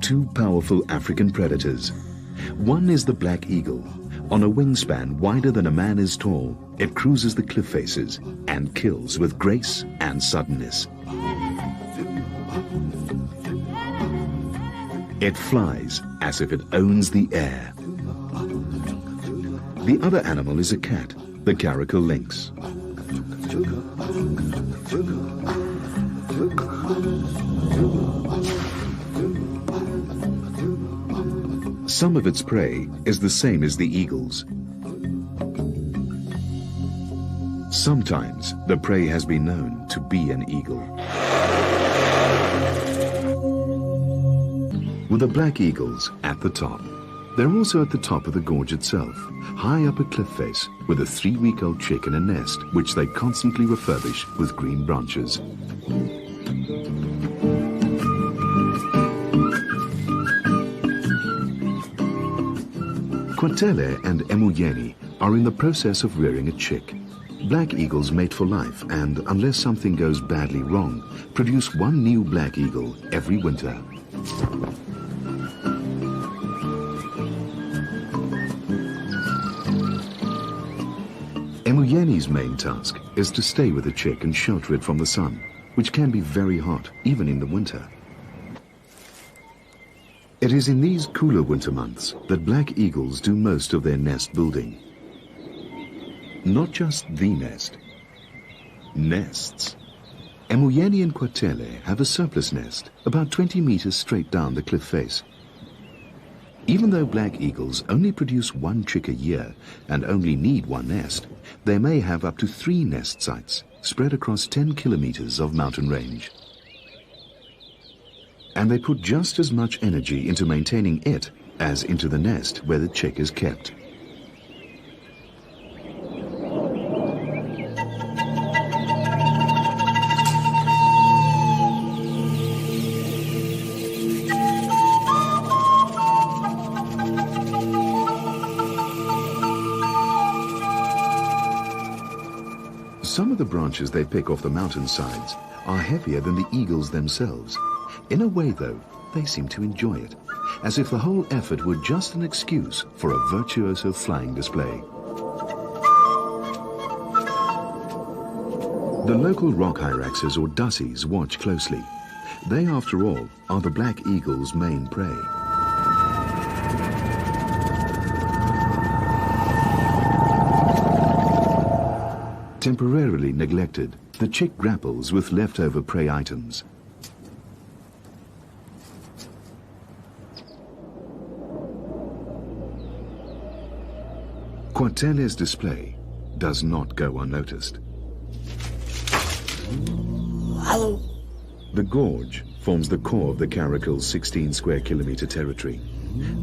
two powerful African predators. One is the black eagle. On a wingspan wider than a man is tall, it cruises the cliff faces and kills with grace and suddenness. It flies as if it owns the air. The other animal is a cat, the caracal lynx. Some of its prey is the same as the eagle's. Sometimes the prey has been known to be an eagle. With the black eagles at the top, they're also at the top of the gorge itself, high up a cliff face, with a 3-week-old chick in a nest, which they constantly refurbish with green branches. Kwatele and Emuyeni are in the process of rearing a chick. Black eagles mate for life and, unless something goes badly wrong, produce one new black eagle every winter. Emuyeni's main task is to stay with the chick and shelter it from the sun, which can be very hot, even in the winter. It is in these cooler winter months that black eagles do most of their nest building. Not just the nest. Nests. Emuyeni and Kwatele have a surplus nest, about 20 meters straight down the cliff face. Even though black eagles only produce one chick a year and only need one nest, they may have up to 3 nest sites spread across 10 kilometers of mountain range. And they put just as much energy into maintaining it as into the nest where the chick is kept. Some of the branches they pick off the mountainsides are heavier than the eagles themselves. In a way, though, they seem to enjoy it, as if the whole effort were just an excuse for a virtuoso flying display. The local rock hyraxes or dussies watch closely. They, after all, are the black eagle's main prey. Temporarily neglected, the chick grapples with leftover prey items. Kwatele's display does not go unnoticed. The gorge forms the core of the caracal's 16 square kilometer territory.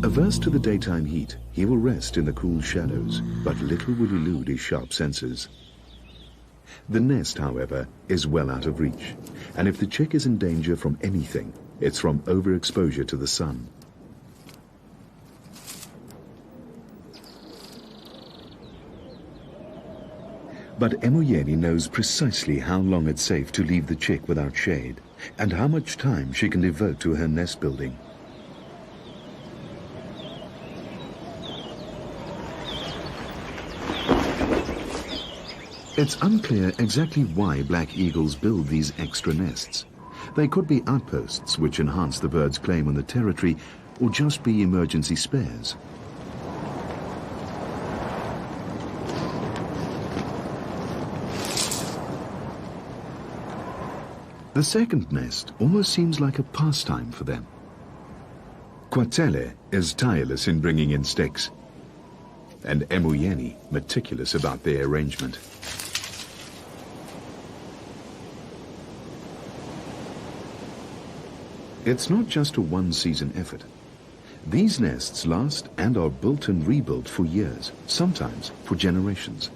Averse to the daytime heat, he will rest in the cool shadows, but little will elude his sharp senses. The nest, however, is well out of reach, and if the chick is in danger from anything, it's from overexposure to the sun. But Emuyeni knows precisely how long it's safe to leave the chick without shade, and how much time she can devote to her nest building. It's unclear exactly why black eagles build these extra nests. They could be outposts which enhance the bird's claim on the territory, or just be emergency spares. The second nest almost seems like a pastime for them. Kwatele is tireless in bringing in sticks, and Emuyeni meticulous about their arrangement. It's not just a one-season effort. These nests last and are built and rebuilt for years, sometimes for generations.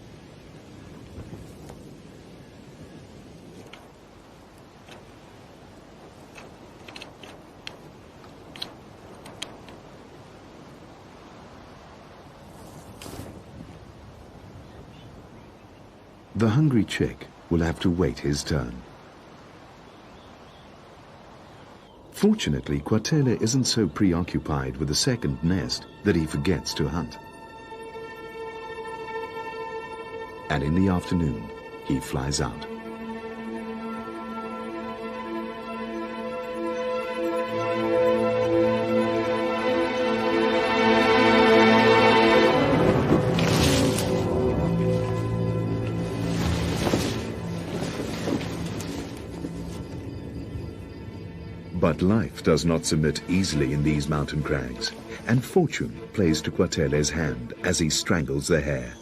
The hungry chick will have to wait his turn. Fortunately, Kwatele isn't so preoccupied with the second nest that he forgets to hunt. And in the afternoon, he flies out. But life does not submit easily in these mountain crags, and fortune plays to Kwatele's hand as he strangles the hare.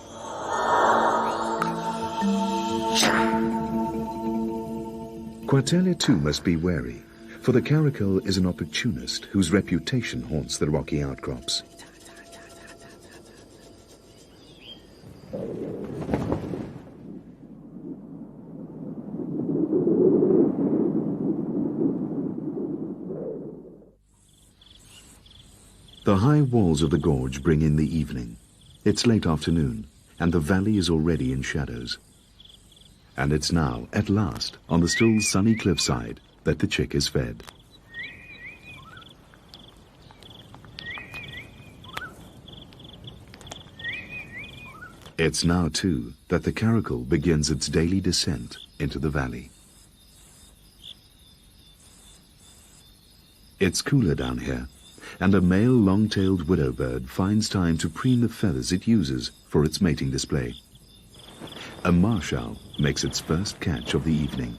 Kwatele too must be wary, for the caracal is an opportunist whose reputation haunts the rocky outcrops. The high walls of the gorge bring in the evening. It's late afternoon, and the valley is already in shadows. And it's now, at last, on the still sunny cliffside, that the chick is fed. It's now, too, that the caracal begins its daily descent into the valley. It's cooler down here, and a male long-tailed widow bird finds time to preen the feathers it uses for its mating display. A marsh owl makes its first catch of the evening.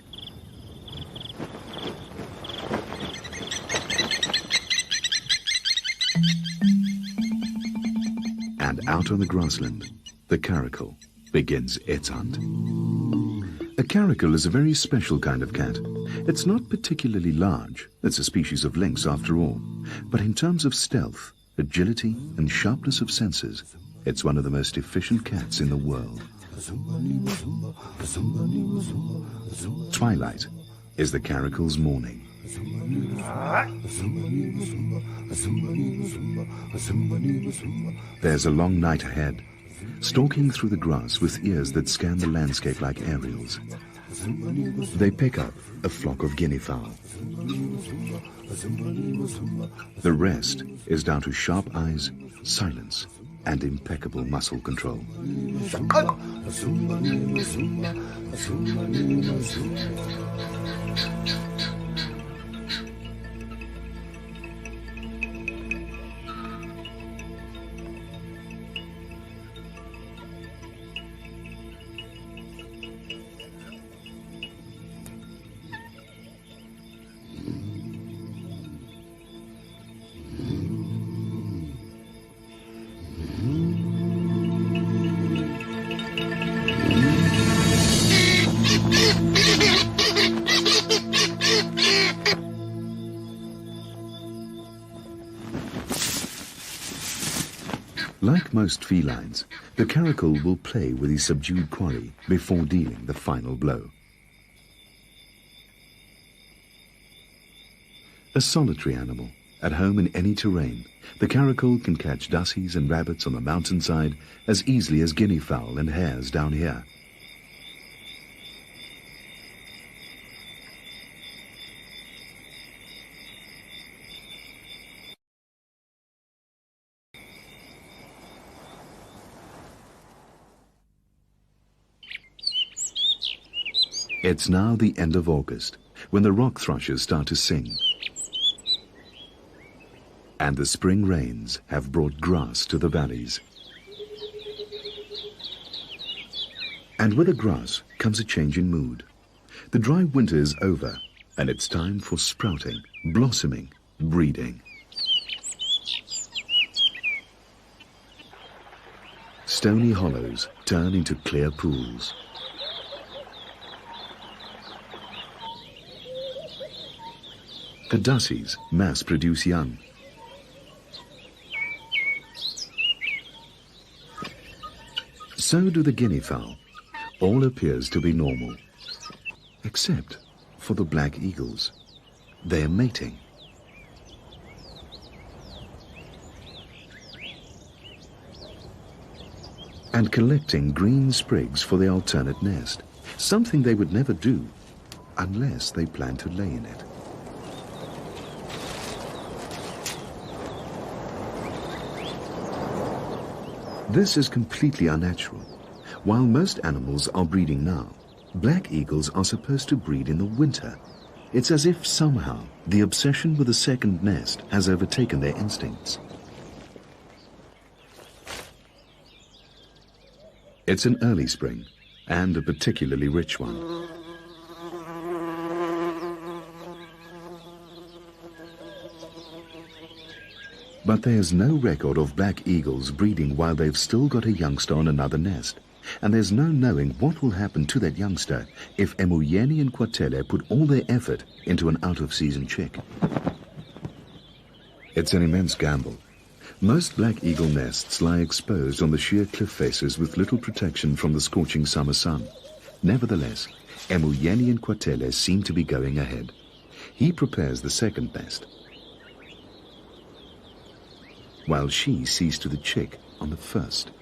And out on the grassland, the caracal begins its hunt. A caracal is a very special kind of cat. It's not particularly large, it's a species of lynx after all, but in terms of stealth, agility and sharpness of senses, it's one of the most efficient cats in the world. Twilight is the caracal's morning. There's a long night ahead, stalking through the grass with ears that scan the landscape like aerials. They pick up a flock of guinea fowl. The rest is down to sharp eyes, silence, and impeccable muscle control. Like most felines, the caracal will play with his subdued quarry before dealing the final blow. A solitary animal, at home in any terrain, the caracal can catch dassies and rabbits on the mountainside as easily as guinea fowl and hares down here. It's now the end of August, when the rock thrushes start to sing. And the spring rains have brought grass to the valleys. And with the grass comes a change in mood. The dry winter is over, and it's time for sprouting, blossoming, breeding. Stony hollows turn into clear pools. The dassies mass produce young. So do the guinea fowl. All appears to be normal, except for the black eagles. They're mating. And collecting green sprigs for the alternate nest, something they would never do unless they plan to lay in it. This is completely unnatural. While most animals are breeding now, black eagles are supposed to breed in the winter. It's as if somehow the obsession with a second nest has overtaken their instincts. It's an early spring, and a particularly rich one. But there's no record of black eagles breeding while they've still got a youngster on another nest. And there's no knowing what will happen to that youngster if Emuyeni and Kwatele put all their effort into an out-of-season chick. It's an immense gamble. Most black eagle nests lie exposed on the sheer cliff faces with little protection from the scorching summer sun. Nevertheless, Emuyeni and Kwatele seem to be going ahead. He prepares the second nest, while she sees to the chick on the first.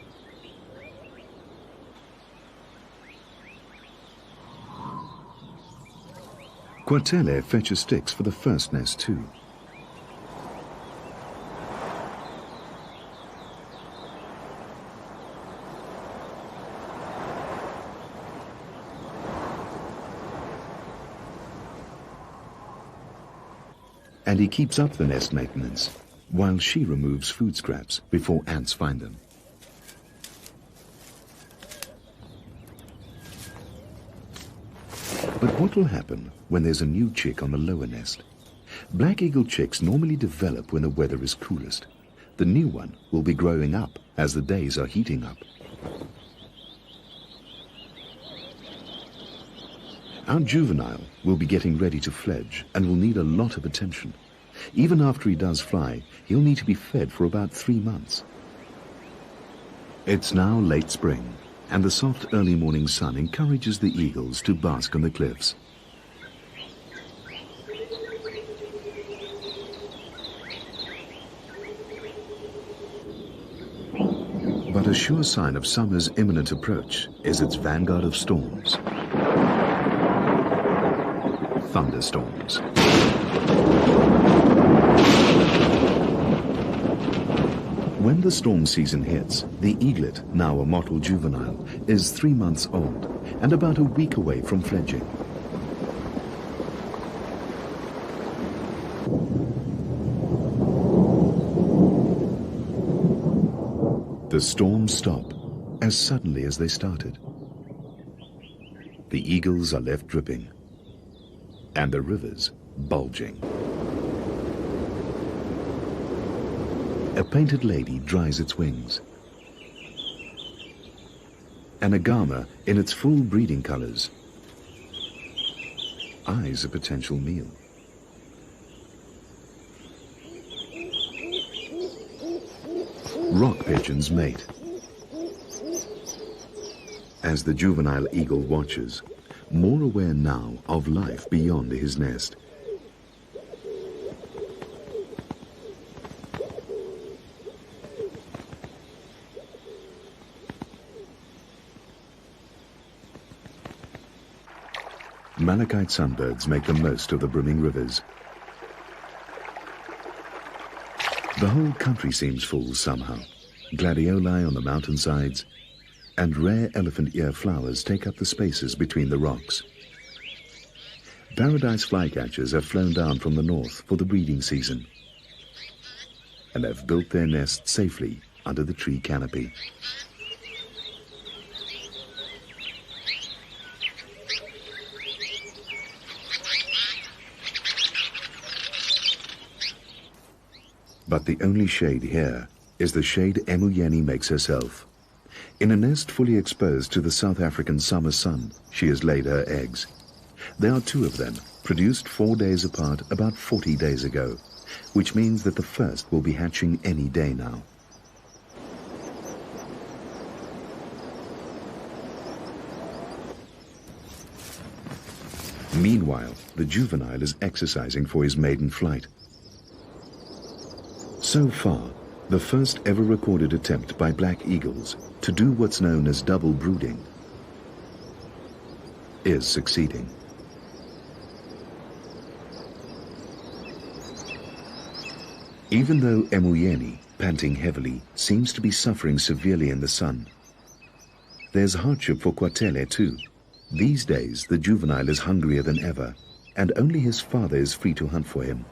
Kwatele fetches sticks for the first nest too. And he keeps up the nest maintenance, while she removes food scraps before ants find them. But what will happen when there's a new chick on the lower nest? Black eagle chicks normally develop when the weather is coolest. The new one will be growing up as the days are heating up. Our juvenile will be getting ready to fledge and will need a lot of attention. Even after he does fly, he'll need to be fed for about 3 months. It's now late spring, and the soft early morning sun encourages the eagles to bask on the cliffs. But a sure sign of summer's imminent approach is its vanguard of storms. Thunderstorms. When the storm season hits, the eaglet, now a mottled juvenile, is 3 months old and about a week away from fledging. The storms stop as suddenly as they started. The eagles are left dripping, and the rivers bulging. A painted lady dries its wings. An agama in its full breeding colors eyes a potential meal. Rock pigeons mate. As the juvenile eagle watches, more aware now of life beyond his nest. Malachite sunbirds make the most of the brimming rivers. The whole country seems full somehow. Gladioli on the mountainsides and rare elephant ear flowers take up the spaces between the rocks. Paradise flycatchers have flown down from the north for the breeding season and have built their nests safely under the tree canopy. But the only shade here is the shade Emuyeni makes herself. In a nest fully exposed to the South African summer sun, she has laid her eggs. There are 2 of them, produced 4 days apart about 40 days ago, which means that the first will be hatching any day now. Meanwhile, the juvenile is exercising for his maiden flight. So far, the first ever recorded attempt by black eagles to do what's known as double brooding is succeeding. Even though Emuyeni panting heavily, seems to be suffering severely in the sun. There's hardship for Kwatele too. These days, the juvenile is hungrier than ever, and only his father is free to hunt for him.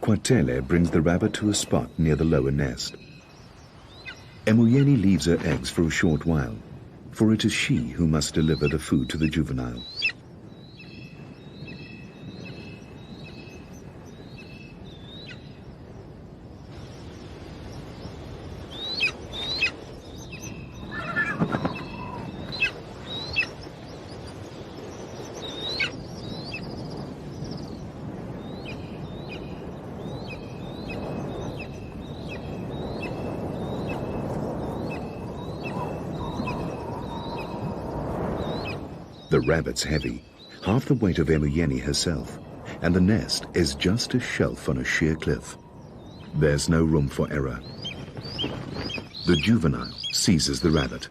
Kwatele brings the rabbit to a spot near the lower nest. Emuyeni leaves her eggs for a short while, for it is she who must deliver the food to the juvenile. The rabbit's heavy, half the weight of Emuyeni herself, and the nest is just a shelf on a sheer cliff. There's no room for error. The juvenile seizes the rabbit.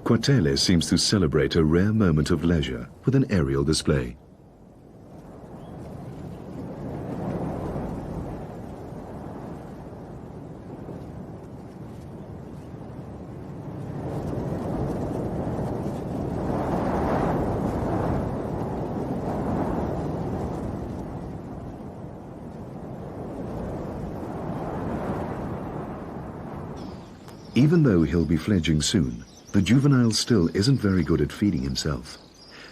Kwatele seems to celebrate a rare moment of leisure with an aerial display. Even though he'll be fledging soon, the juvenile still isn't very good at feeding himself.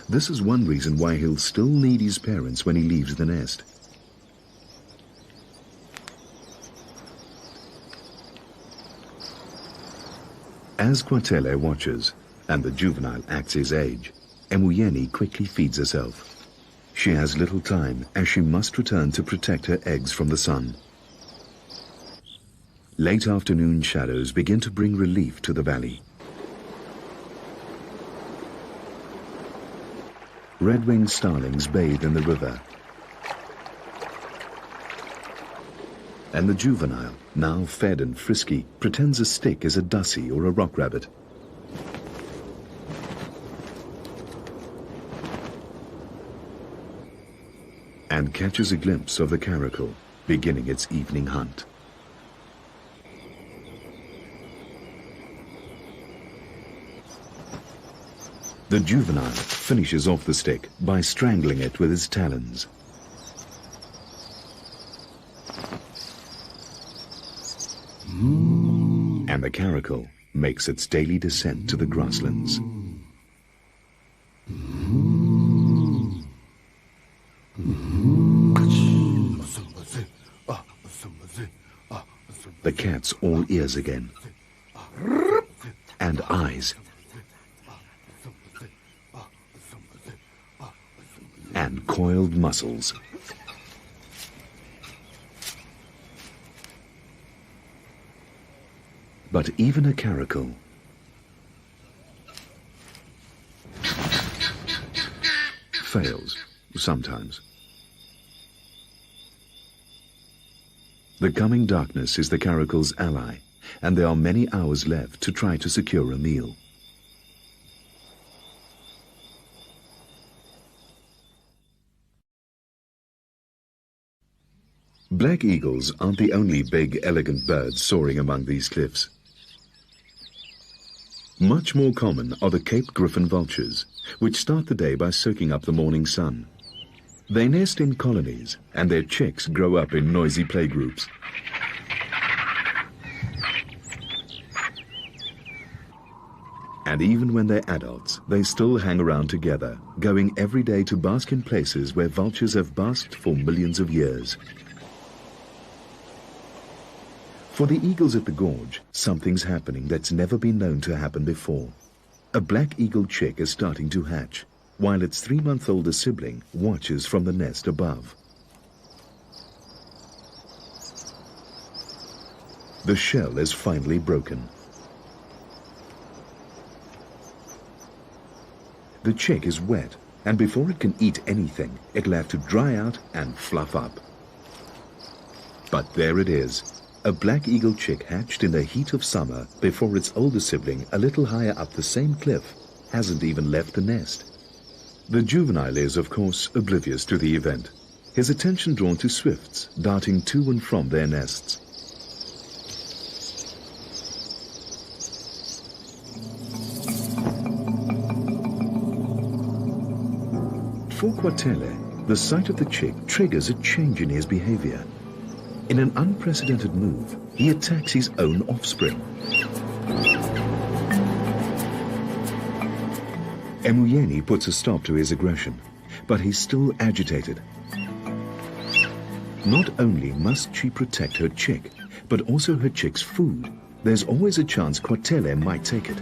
This is one reason why he'll still need his parents when he leaves the nest. As Kwatele watches, and the juvenile acts his age, Emuyeni quickly feeds herself. She has little time, as she must return to protect her eggs from the sun. Late afternoon shadows begin to bring relief to the valley. Red-winged starlings bathe in the river. And the juvenile, now fed and frisky, pretends a stick is a dussie or a rock rabbit. And catches a glimpse of the caracal, beginning its evening hunt. The juvenile finishes off the stick by strangling it with his talons. And the caracal makes its daily descent to the grasslands. The cat's all ears again, and eyes, and coiled muscles. But even a caracal fails sometimes. The coming darkness is the caracal's ally, and there are many hours left to try to secure a meal. Black eagles aren't the only big, elegant birds soaring among these cliffs. Much more common are the Cape Griffon vultures, which start the day by soaking up the morning sun. They nest in colonies, and their chicks grow up in noisy playgroups. And even when they're adults, they still hang around together, going every day to bask in places where vultures have basked for millions of years. For the eagles at the gorge, something's happening that's never been known to happen before. A black eagle chick is starting to hatch, while its 3-month-older sibling watches from the nest above. The shell is finally broken. The chick is wet, and before it can eat anything, it'll have to dry out and fluff up. But there it is. A black eagle chick hatched in the heat of summer before its older sibling, a little higher up the same cliff, hasn't even left the nest. The juvenile is, of course, oblivious to the event, his attention drawn to swifts darting to and from their nests. For Kwatele, the sight of the chick triggers a change in his behavior. In an unprecedented move, he attacks his own offspring. Emuyeni puts a stop to his aggression, but he's still agitated. Not only must she protect her chick, but also her chick's food. There's always a chance Kwatele might take it.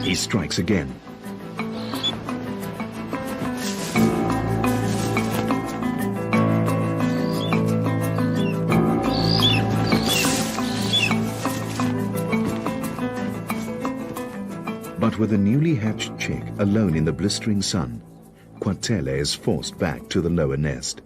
He strikes again. But with a newly hatched chick alone in the blistering sun, Kwatele is forced back to the lower nest.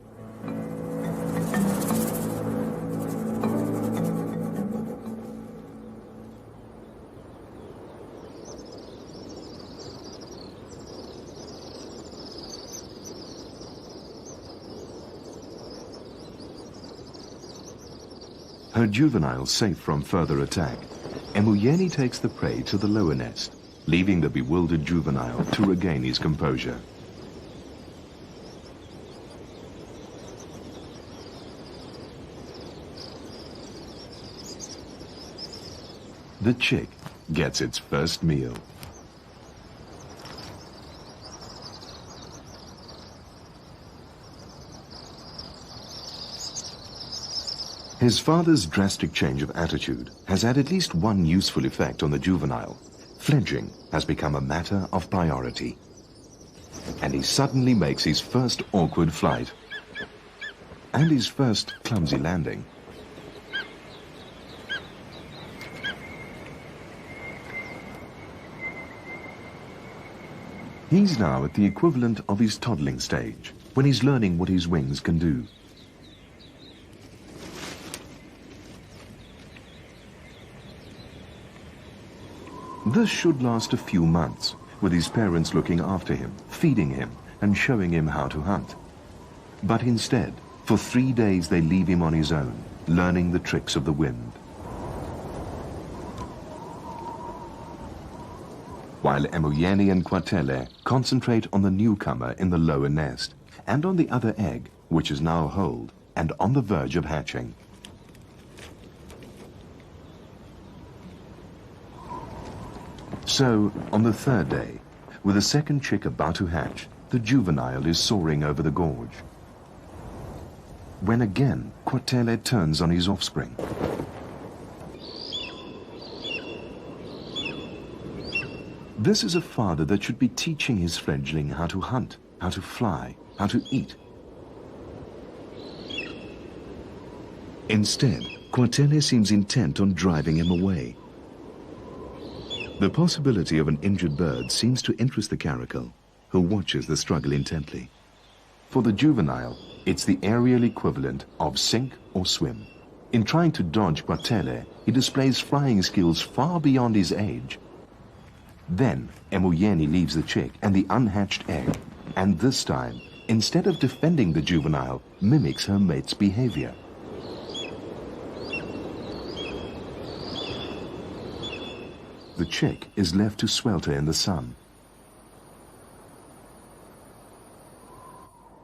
Her juvenile safe from further attack, Emuyeni takes the prey to the lower nest, leaving the bewildered juvenile to regain his composure. The chick gets its first meal. His father's drastic change of attitude has had at least one useful effect on the juvenile. Fledging has become a matter of priority. And he suddenly makes his first awkward flight. And his first clumsy landing. He's now at the equivalent of his toddling stage, when he's learning what his wings can do. This should last a few months, with his parents looking after him, feeding him, and showing him how to hunt. But instead, for 3 days they leave him on his own, learning the tricks of the wind. While Emuyeni and Kwatele concentrate on the newcomer in the lower nest, and on the other egg, which is now holed, and on the verge of hatching. So, on the 3rd day, with the second chick about to hatch, the juvenile is soaring over the gorge. When again, Kwatele turns on his offspring. This is a father that should be teaching his fledgling how to hunt, how to fly, how to eat. Instead, Kwatele seems intent on driving him away. The possibility of an injured bird seems to interest the caracal, who watches the struggle intently. For the juvenile, it's the aerial equivalent of sink or swim. In trying to dodge Kwatele, he displays flying skills far beyond his age. Then, Emuyeni leaves the chick and the unhatched egg, and this time, instead of defending the juvenile, mimics her mate's behavior. The chick is left to swelter in the sun.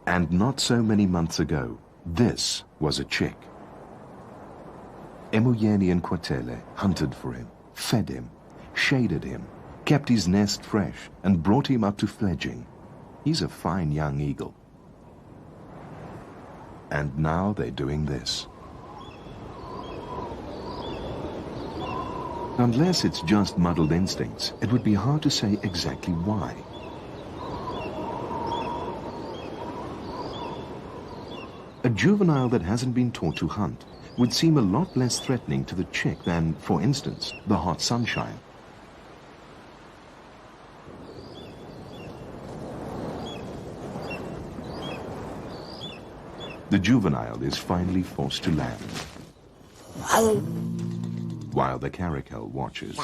And not so many months ago, this was a chick. Emuyeni and Kwatele hunted for him, fed him, shaded him, kept his nest fresh, and brought him up to fledging. He's a fine young eagle. And now they're doing this. Unless it's just muddled instincts, it would be hard to say exactly why. A juvenile that hasn't been taught to hunt would seem a lot less threatening to the chick than, for instance, the hot sunshine. The juvenile is finally forced to land, while the caracal watches.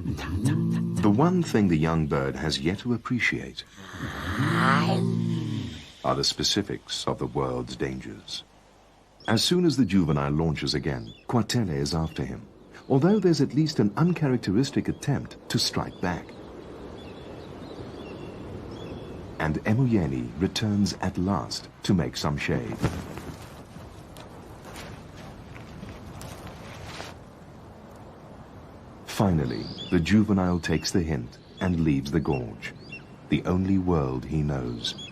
The one thing the young bird has yet to appreciate are the specifics of the world's dangers. As soon as the juvenile launches again, Kwatele is after him, although there's at least an uncharacteristic attempt to strike back. And Emuyeni returns at last to make some shade. Finally, the juvenile takes the hint and leaves the gorge, the only world he knows.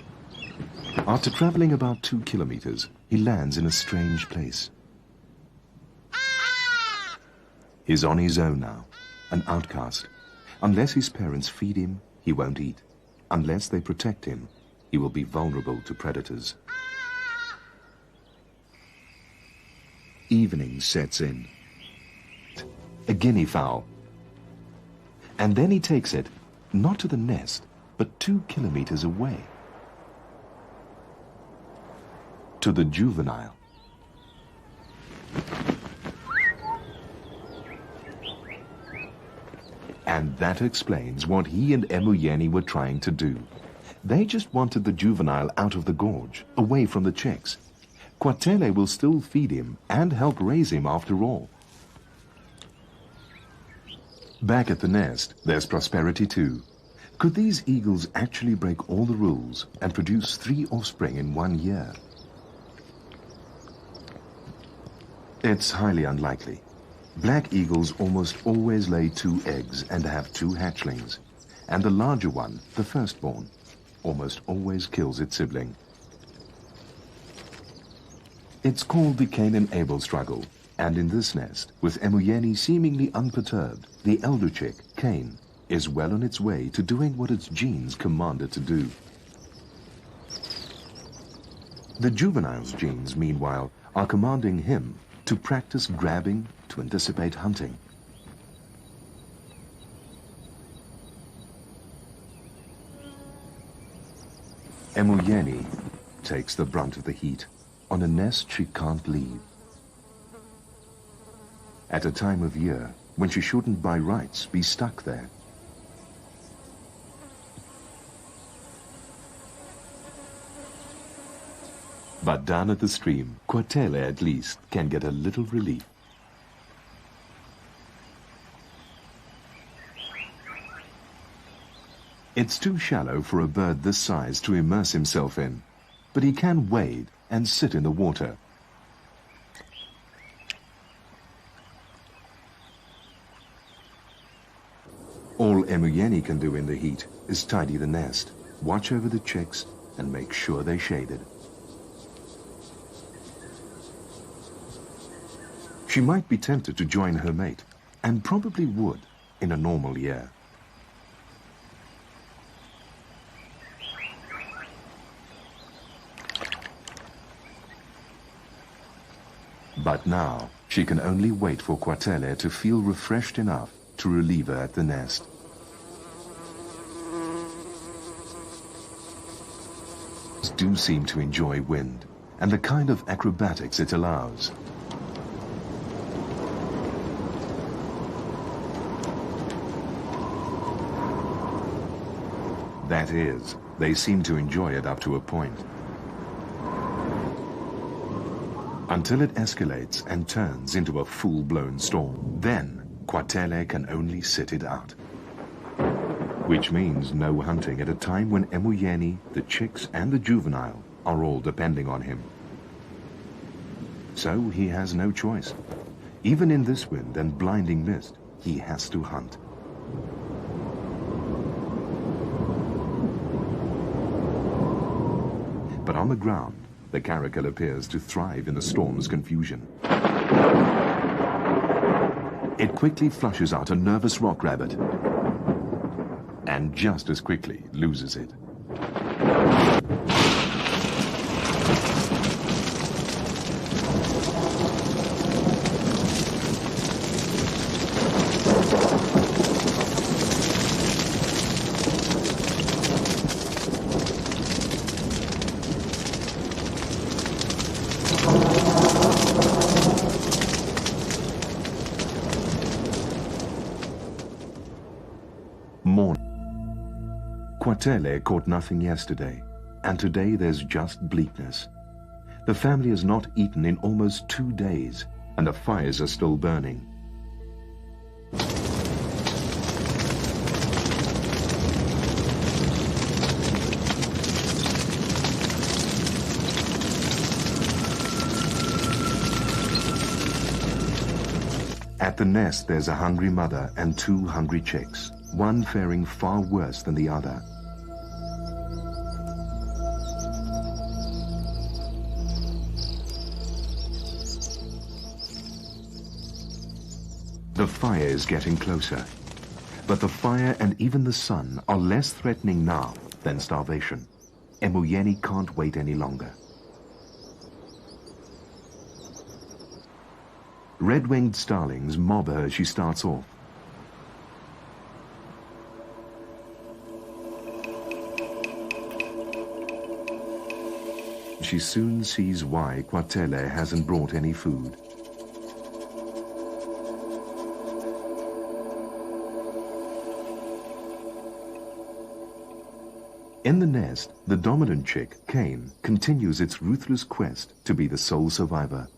After traveling about 2 kilometers, he lands in a strange place. He's on his own now, an outcast. Unless his parents feed him, he won't eat. Unless they protect him, he will be vulnerable to predators. Evening sets in. A guinea fowl. And then he takes it, not to the nest, but 2 kilometers away. To the juvenile. And that explains what he and Emuyeni were trying to do. They just wanted the juvenile out of the gorge, away from the chicks. Kwatele will still feed him and help raise him after all. Back at the nest, there's prosperity too. Could these eagles actually break all the rules and produce 3 offspring in 1 year? It's highly unlikely. Black eagles almost always lay 2 eggs and have 2 hatchlings. And the larger one, the firstborn, almost always kills its sibling. It's called the Cain-and-Abel struggle. And in this nest, with Emuyeni seemingly unperturbed, the elder chick, Cain, is well on its way to doing what its genes command it to do. The juvenile's genes, meanwhile, are commanding him to practice grabbing, to anticipate hunting. Emuyeni takes the brunt of the heat on a nest she can't leave. At a time of year when she shouldn't by rights be stuck there. But down at the stream, Kwatele at least can get a little relief. It's too shallow for a bird this size to immerse himself in, but he can wade and sit in the water. All Emuyeni can do in the heat is tidy the nest, watch over the chicks, and make sure they're shaded. She might be tempted to join her mate, and probably would in a normal year. But now, she can only wait for Kwatele to feel refreshed enough to relieve her at the nest. Do seem to enjoy wind and the kind of acrobatics it allows. That is, they seem to enjoy it up to a point. Until it escalates and turns into a full-blown storm. Then, Kwatele can only sit it out. Which means no hunting at a time when Emuyeni, the chicks and the juvenile are all depending on him. So he has no choice. Even in this wind and blinding mist, he has to hunt. But on the ground, the caracal appears to thrive in the storm's confusion. It quickly flushes out a nervous rock rabbit, and just as quickly loses it. Morning. Kwatele caught nothing yesterday, and today there's just bleakness. The family has not eaten in almost 2 days, and the fires are still burning. At the nest, there's a hungry mother and 2 hungry chicks, one faring far worse than the other. The fire is getting closer, but the fire and even the sun are less threatening now than starvation. Emuyeni can't wait any longer. Red-winged starlings mob her as she starts off. She soon sees why Kwatele hasn't brought any food. In the nest, the dominant chick, Cain, continues its ruthless quest to be the sole survivor.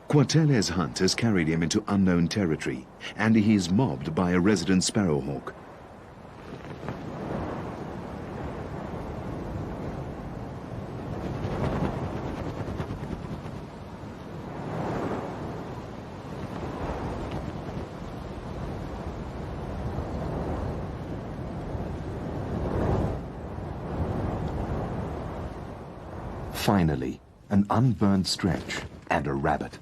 Kwatele's hunt has carried him into unknown territory, and he is mobbed by a resident sparrowhawk. Finally, an unburned stretch and a rabbit.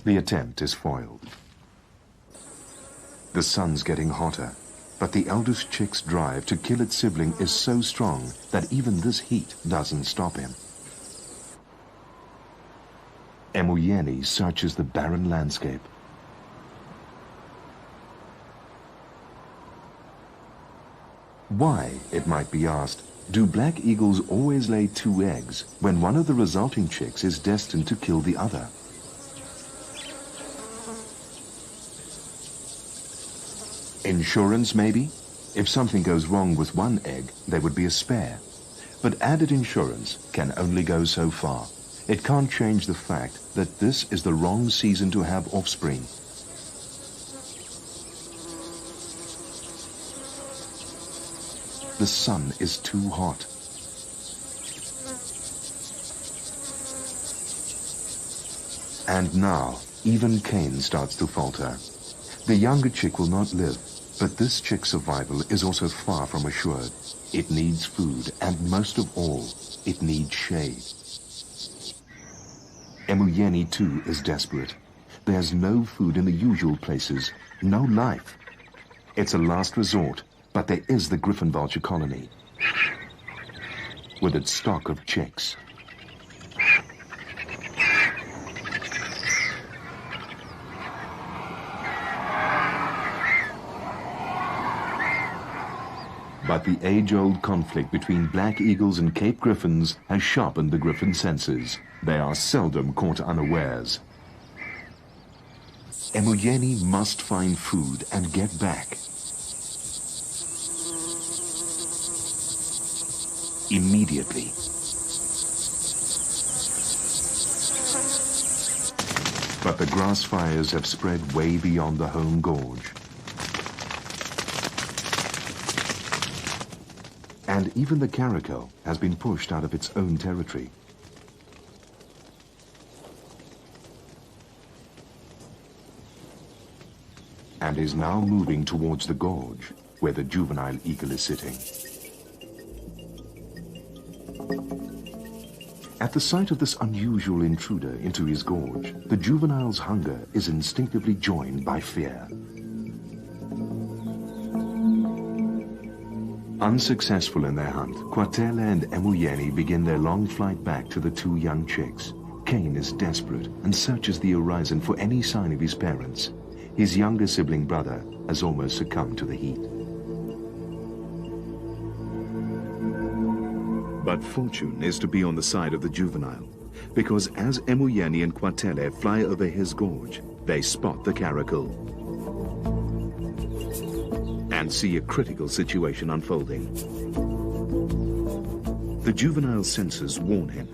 The attempt is foiled. The sun's getting hotter, but the eldest chick's drive to kill its sibling is so strong that even this heat doesn't stop him. Emuyeni searches the barren landscape. Why, it might be asked, do black eagles always lay 2 eggs when one of the resulting chicks is destined to kill the other? Insurance, maybe? If something goes wrong with one egg, there would be a spare. But added insurance can only go so far. It can't change the fact that this is the wrong season to have offspring. The sun is too hot. And now, even Cain starts to falter. The younger chick will not live, but this chick's survival is also far from assured. It needs food, and most of all, it needs shade. Emuyeni too is desperate. There's no food in the usual places, no life. It's a last resort. But there is the griffon vulture colony, with its stock of chicks. But the age-old conflict between black eagles and Cape griffons has sharpened the griffon senses. They are seldom caught unawares. Emuyeni must find food and get back. Immediately. But the grass fires have spread way beyond the home gorge. And even the caracal has been pushed out of its own territory. And is now moving towards the gorge, where the juvenile eagle is sitting. At the sight of this unusual intruder into his gorge, the juvenile's hunger is instinctively joined by fear. Unsuccessful in their hunt, Kwatele and Emuyeni begin their long flight back to the 2 young chicks. Cain is desperate and searches the horizon for any sign of his parents. His younger sibling brother has almost succumbed to the heat. But fortune is to be on the side of the juvenile, because as Emoyeni and Kwatele fly over his gorge, they spot the caracal and see a critical situation unfolding. The juvenile's senses warn him.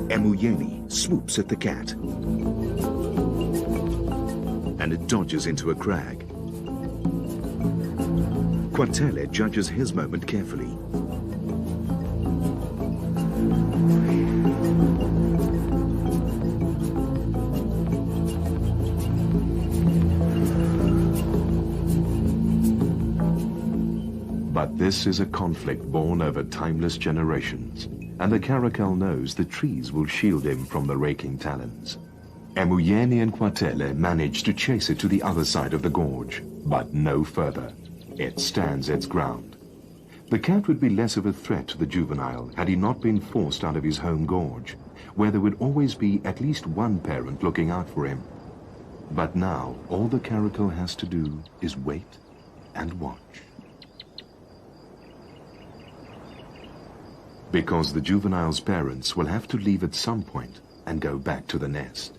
Emoyeni swoops at the cat, and it dodges into a crag. Kwatele judges his moment carefully. But this is a conflict born over timeless generations, and the caracal knows the trees will shield him from the raking talons. Emoyeni and Kwatele manage to chase it to the other side of the gorge, but no further. It stands its ground. The cat would be less of a threat to the juvenile had he not been forced out of his home gorge, where there would always be at least one parent looking out for him. But now, all the caracal has to do is wait and watch. Because the juvenile's parents will have to leave at some point and go back to the nest.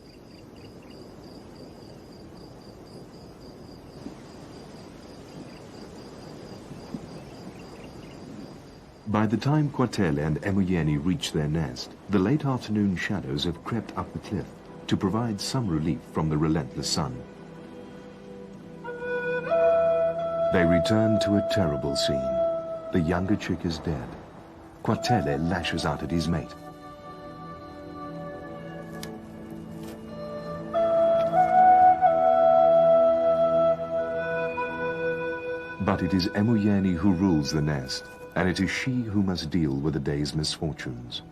By the time Kwatele and Emoyeni reach their nest, the late afternoon shadows have crept up the cliff to provide some relief from the relentless sun. They return to a terrible scene. The younger chick is dead. Kwatele lashes out at his mate. But it is Emoyeni who rules the nest, and it is she who must deal with the day's misfortunes.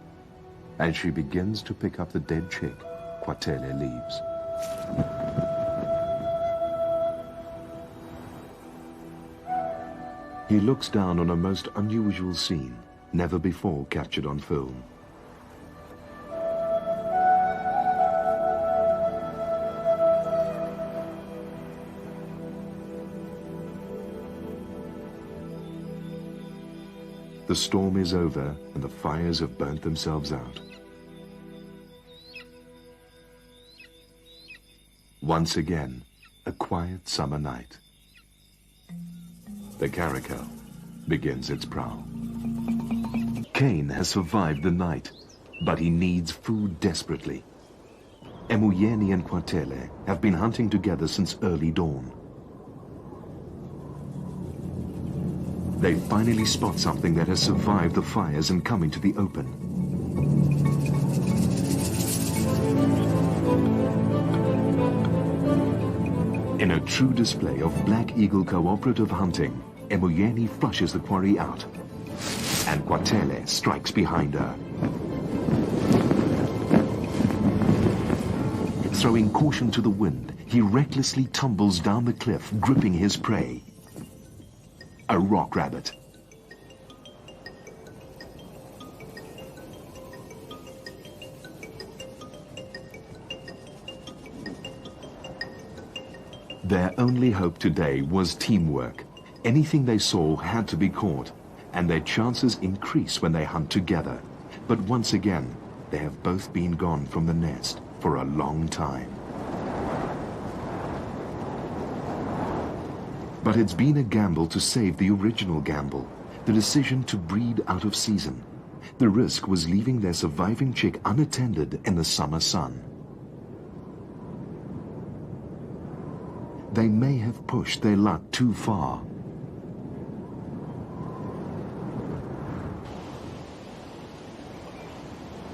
As she begins to pick up the dead chick, Kwatele leaves. He looks down on a most unusual scene, never before captured on film. The storm is over and the fires have burnt themselves out. Once again, a quiet summer night. The caracal begins its prowl. Cain has survived the night, but he needs food desperately. Emoyeni and Kwatele have been hunting together since early dawn. They finally spot something that has survived the fires and come into the open. In a true display of Black Eagle cooperative hunting, Emoyeni flushes the quarry out, and Kwatele strikes behind her. Throwing caution to the wind, he recklessly tumbles down the cliff, gripping his prey. A rock rabbit. Their only hope today was teamwork. Anything they saw had to be caught, and their chances increase when they hunt together. But once again, they have both been gone from the nest for a long time. But it's been a gamble to save the original gamble, the decision to breed out of season. The risk was leaving their surviving chick unattended in the summer sun. They may have pushed their luck too far.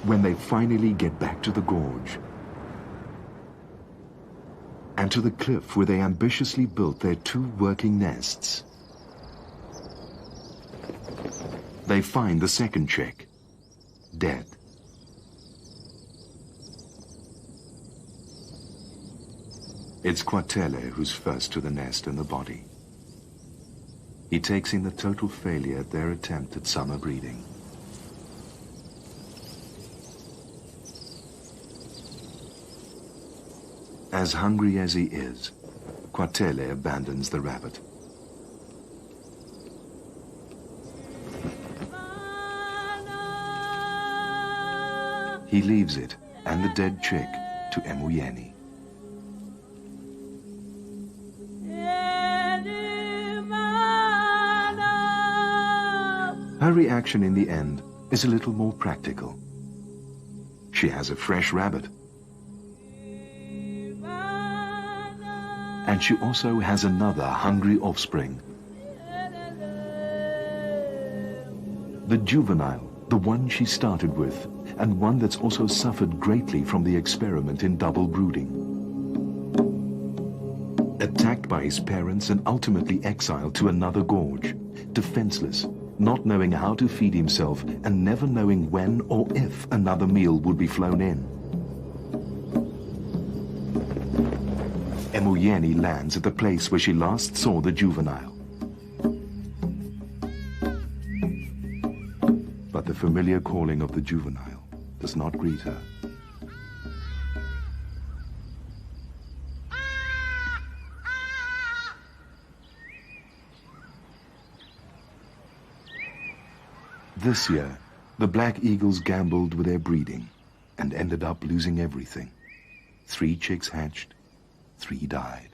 When they finally get back to the gorge, and to the cliff where they ambitiously built their two working nests, they find the second chick, dead. It's Kwatele who's first to the nest and the body. He takes in the total failure at their attempt at summer breeding. As hungry as he is, Kwatele abandons the rabbit. He leaves it and the dead chick to Emuyeni. Her reaction in the end is a little more practical. She has a fresh rabbit. And she also has another hungry offspring. The juvenile, the one she started with, and one that's also suffered greatly from the experiment in double brooding. Attacked by his parents and ultimately exiled to another gorge, defenseless, not knowing how to feed himself and never knowing when or if another meal would be flown in. Emuyeni lands at the place where she last saw the juvenile. But the familiar calling of the juvenile does not greet her. This year, the black eagles gambled with their breeding and ended up losing everything. 3 chicks hatched, 3 died.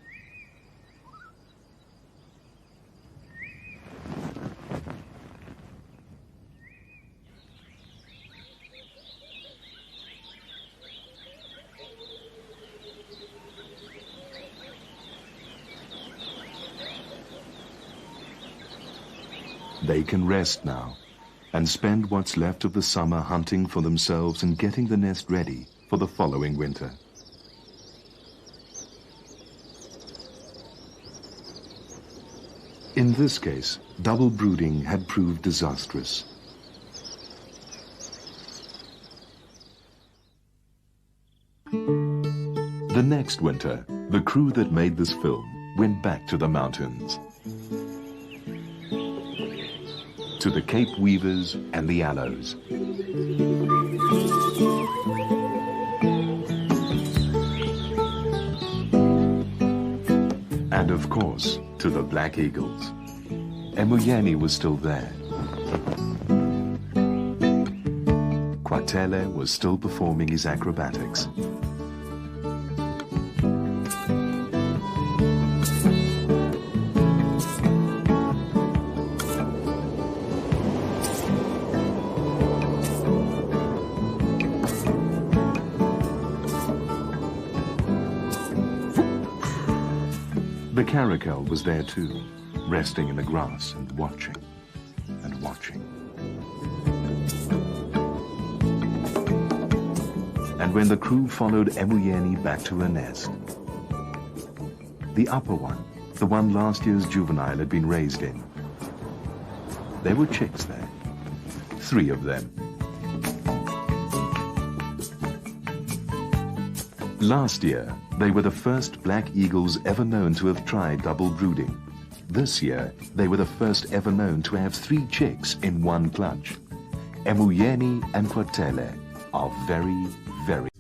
They can rest now and spend what's left of the summer hunting for themselves and getting the nest ready for the following winter. In this case, double brooding had proved disastrous. The next winter, the crew that made this film went back to the mountains. To the Cape Weavers and the Aloes. And of course, to the Black Eagles. Emuyeni was still there. Kwatele was still performing his acrobatics. The caracal was there too, resting in the grass and watching and watching. And when the crew followed Emuyeni back to her nest, the upper one, the one last year's juvenile had been raised in, there were chicks there, 3 of them. Last year, they were the first black eagles ever known to have tried double brooding. This year, they were the first ever known to have 3 chicks in one clutch. Emuyeni and Kwatele are very, very